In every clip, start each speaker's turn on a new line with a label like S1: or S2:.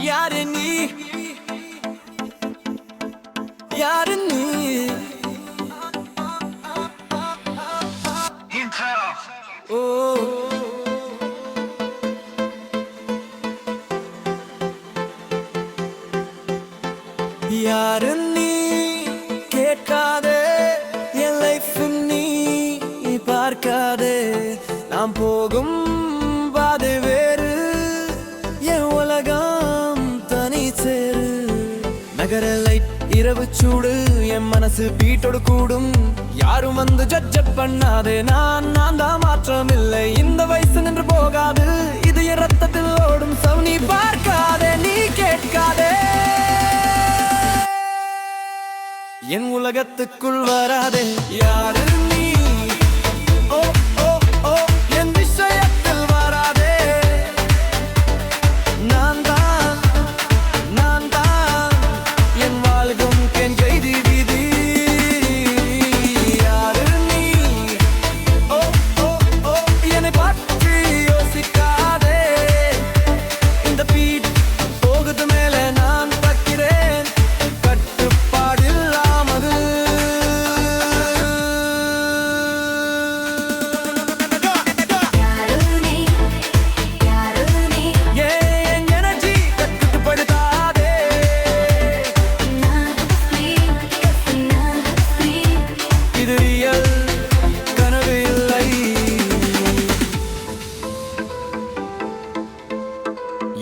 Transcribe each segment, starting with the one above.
S1: யாரு நீ யாரு நீ ஓ யாரு நீ கேட்காதே என் லைஃப் நீ பார்க்காதே நாம் போகும் பாதை வேறு என் உலகம் தனி சேரு நகர லைட் இரவு சூடு என் மனசு பீட்டோடு கூடும் யாரும் வந்து ஜட்ஜ் பண்ணாதே நான் தான் மாற்றம் இல்லை இந்த வயசு நின்று போகாது இது என் ரத்தத்தில் ஓடும் சவுனி பார்க்காதே நீ கேட்காதே என் உலகத்துக்குள் வராதே யாரு நீ ஓ ஓ ஓ என் விஷயத்தில் வராதே நான் தான் என் வாழ்கும் என் கைதி விதி யாரு நீ ஓ ஓ ஓ என்னை பற்றி யோசிக்காதே இந்த பீட் போகுது மேலே நான் பார்க்கிறேன்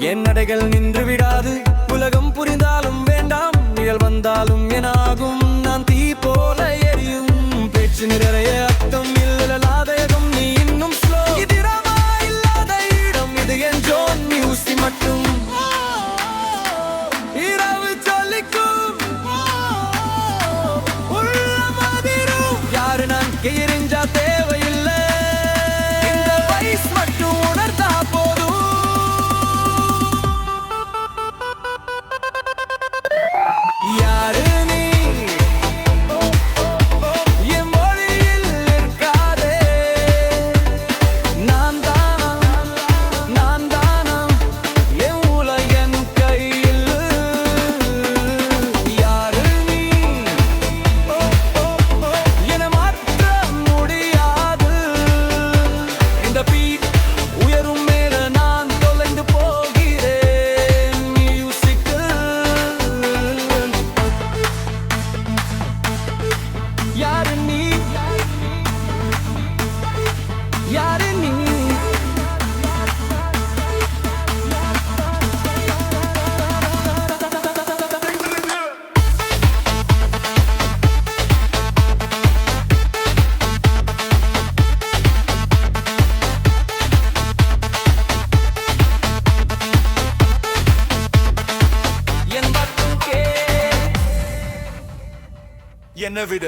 S1: என் நடைகள் நின்று விடாது உலகம் புரிந்தாலும் வேண்டாம் நிழல் வந்தாலும் என்னாகும் நான் தீ போல எரியும் பேச்சு நிறைய அர்த்தம் இல்லாதயகம் நீ இன்னும் ஸ்லோ இதிரமா இல்லாத இடம் இது என் ஜோன் மியூசி மட்டும் இரவு சொல்லிக்கும் உள்ள மாதிரும் யாரு நான் எரிஞ்சா தேவையில்லை இந்த வயசு மட்டும் உணர்த்தா போதும் யாரு நீ என் மொழியில் இருக்காதே நான் தானா என் உலகன் கையில் யாரு நீ என மாற்ற முடியாது இந்த பீட் உயரும் மேல நான் தொலைந்து போகிறேன் மியூசிக்கு யாரு நீ யாரு நீ என் மட்டும் கே
S2: என்ன விட